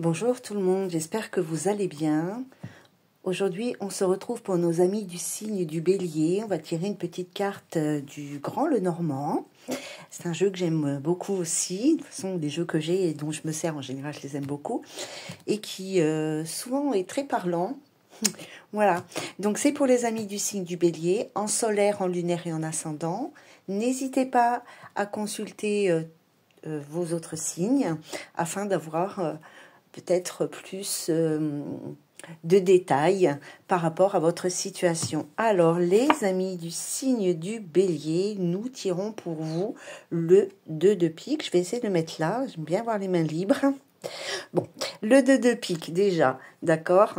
Bonjour tout le monde, j'espère que vous allez bien. Aujourd'hui, on se retrouve pour nos amis du signe du Bélier. On va tirer une petite carte du Grand Lenormand. C'est un jeu que j'aime beaucoup aussi. De toute façon, les jeux que j'ai et dont je me sers en général, je les aime beaucoup. Et qui souvent est très parlant. Voilà, donc c'est pour les amis du signe du Bélier, en solaire, en lunaire et en ascendant. N'hésitez pas à consulter vos autres signes afin d'avoir peut-être plus de détails par rapport à votre situation. Alors, les amis du signe du Bélier, nous tirons pour vous le 2 de pique. Je vais essayer de le mettre là, j'aime bien avoir les mains libres. Bon, le 2 de pique déjà, d'accord.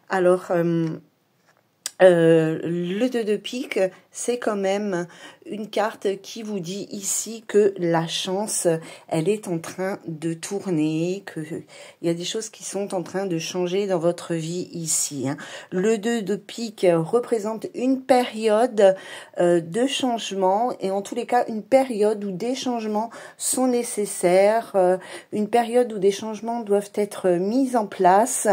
Alors, le 2 de pique, c'est quand même une carte qui vous dit ici que la chance, elle est en train de tourner, qu'il y a des choses qui sont en train de changer dans votre vie ici. Le 2 de pique représente une période de changement et en tous les cas une période où des changements sont nécessaires, une période où des changements doivent être mis en place.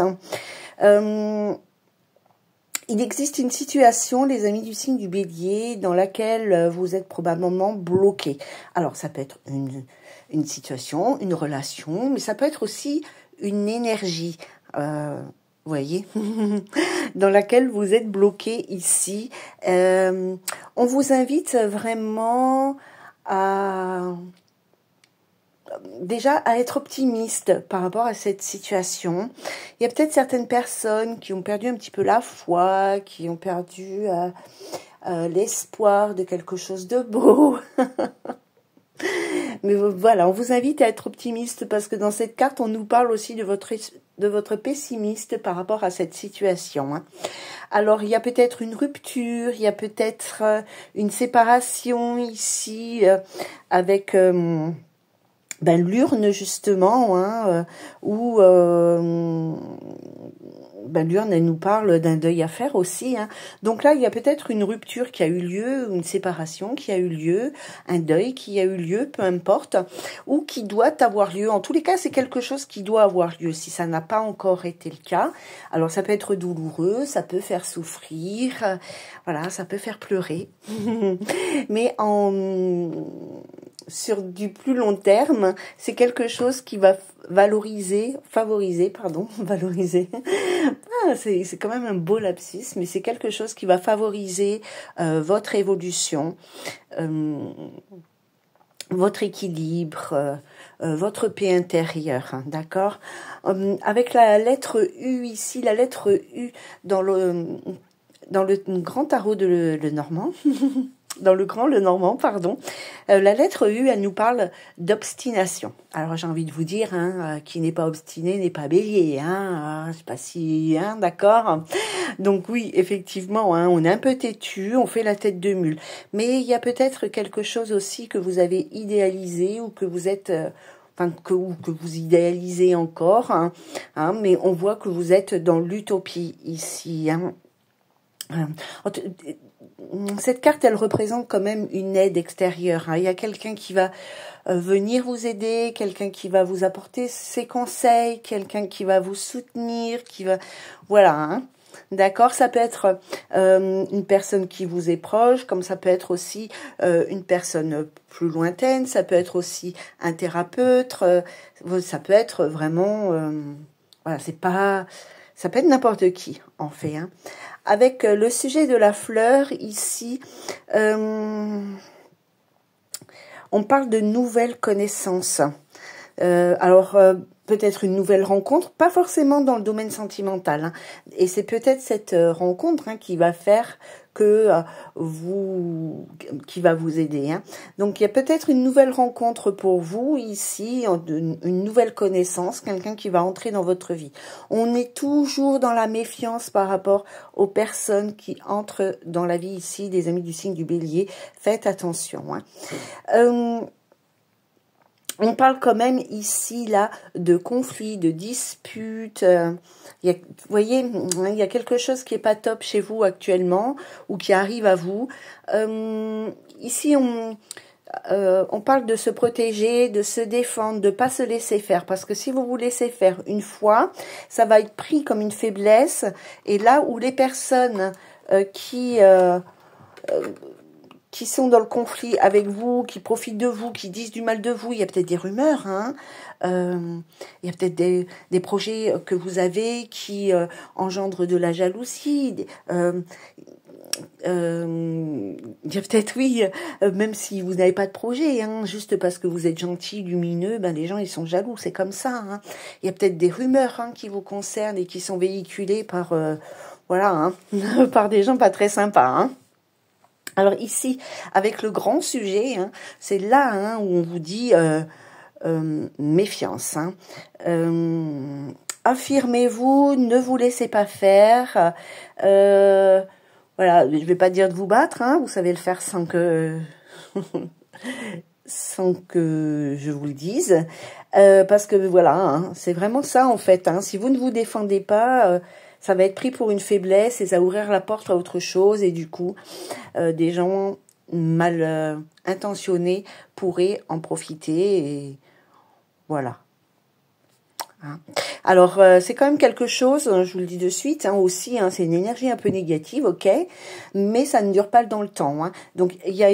Il existe une situation, les amis du signe du Bélier, dans laquelle vous êtes probablement bloqué. Alors, ça peut être une situation, une relation, mais ça peut être aussi une énergie, vous voyez, dans laquelle vous êtes bloqué ici. On vous invite vraiment déjà à être optimiste par rapport à cette situation. Il y a peut-être certaines personnes qui ont perdu un petit peu la foi, qui ont perdu l'espoir de quelque chose de beau. Mais voilà, on vous invite à être optimiste parce que dans cette carte, on nous parle aussi de votre pessimiste par rapport à cette situation. Alors, il y a peut-être une rupture, il y a peut-être une séparation ici avec l'urne justement, où l'urne elle nous parle d'un deuil à faire aussi. Donc là, il y a peut-être une rupture qui a eu lieu, une séparation qui a eu lieu, un deuil qui a eu lieu, peu importe, ou qui doit avoir lieu. En tous les cas, c'est quelque chose qui doit avoir lieu. Si ça n'a pas encore été le cas, alors ça peut être douloureux, ça peut faire souffrir, voilà, ça peut faire pleurer. Mais sur du plus long terme, c'est quelque chose qui va favoriser. C'est quand même un beau lapsus, mais c'est quelque chose qui va favoriser votre évolution, votre équilibre, votre paix intérieure, d'accord. Avec la lettre U ici, la lettre U dans le grand tarot de Lenormand. Dans le grand Lenormand, pardon. La lettre U, elle nous parle d'obstination. Alors j'ai envie de vous dire, qui n'est pas obstiné n'est pas bélier, je sais pas si, d'accord. Donc oui, effectivement, on est un peu têtu, on fait la tête de mule. Mais il y a peut-être quelque chose aussi que vous avez idéalisé ou que vous êtes, que vous idéalisez encore, mais on voit que vous êtes dans l'utopie ici. Cette carte, elle représente quand même une aide extérieure. Il y a quelqu'un qui va venir vous aider, quelqu'un qui va vous apporter ses conseils, quelqu'un qui va vous soutenir, voilà. D'accord, ça peut être une personne qui vous est proche, comme ça peut être aussi une personne plus lointaine, ça peut être aussi un thérapeute, ça peut être vraiment, voilà, ça peut être n'importe qui en fait. Avec le sujet de la fleur ici, on parle de nouvelles connaissances. Peut-être une nouvelle rencontre, pas forcément dans le domaine sentimental. Et c'est peut-être cette rencontre qui va faire que qui va vous aider. Donc il y a peut-être une nouvelle rencontre pour vous ici, une nouvelle connaissance, quelqu'un qui va entrer dans votre vie. On est toujours dans la méfiance par rapport aux personnes qui entrent dans la vie ici, des amis du signe du Bélier. Faites attention. On parle quand même ici, là, de conflits, de disputes. Vous voyez, il y a quelque chose qui est pas top chez vous actuellement ou qui arrive à vous. Ici, on parle de se protéger, de se défendre, de pas se laisser faire. Parce que si vous vous laissez faire une fois, ça va être pris comme une faiblesse. Et là où les personnes qui sont dans le conflit avec vous, qui profitent de vous, qui disent du mal de vous, il y a peut-être des rumeurs, hein. Il y a peut-être des projets que vous avez qui engendrent de la jalousie. Il y a peut-être, oui, même si vous n'avez pas de projet, hein, juste parce que vous êtes gentil, lumineux, ben les gens ils sont jaloux, c'est comme ça. Hein. Il y a peut-être des rumeurs qui vous concernent et qui sont véhiculées par, voilà, hein, par des gens pas très sympas. Hein. Alors ici, avec le grand sujet, hein, c'est là où on vous dit méfiance. Hein. Affirmez-vous, ne vous laissez pas faire. Voilà, je ne vais pas dire de vous battre, hein, vous savez le faire sans que sans que je vous le dise, parce que voilà, hein, c'est vraiment ça en fait. Hein, si vous ne vous défendez pas, ça va être pris pour une faiblesse et ça va ouvrir la porte à autre chose et du coup, des gens mal intentionnés pourraient en profiter et voilà. Hein. Alors, c'est quand même quelque chose, je vous le dis de suite, hein, aussi, hein, c'est une énergie un peu négative, ok, mais ça ne dure pas dans le temps. Hein. Donc, il y a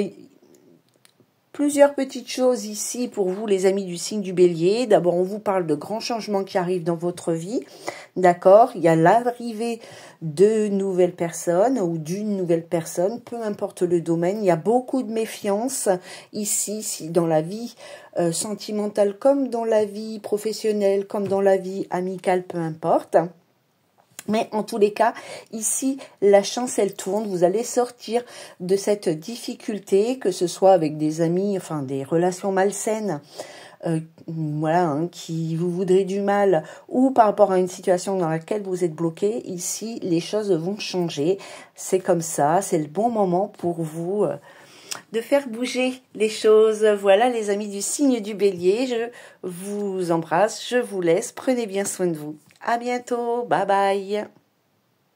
plusieurs petites choses ici pour vous, les amis du signe du Bélier. D'abord, on vous parle de grands changements qui arrivent dans votre vie, d'accord. Il y a l'arrivée de nouvelles personnes ou d'une nouvelle personne, peu importe le domaine. Il y a beaucoup de méfiance ici, dans la vie sentimentale comme dans la vie professionnelle, comme dans la vie amicale, peu importe. Mais en tous les cas, ici, la chance, elle tourne. Vous allez sortir de cette difficulté, que ce soit avec des amis, enfin des relations malsaines, voilà, hein, qui vous voudraient du mal, ou par rapport à une situation dans laquelle vous êtes bloqué. Ici, les choses vont changer. C'est comme ça, c'est le bon moment pour vous de faire bouger les choses. Voilà, les amis du signe du Bélier, je vous embrasse, je vous laisse. Prenez bien soin de vous. À bientôt. Bye bye.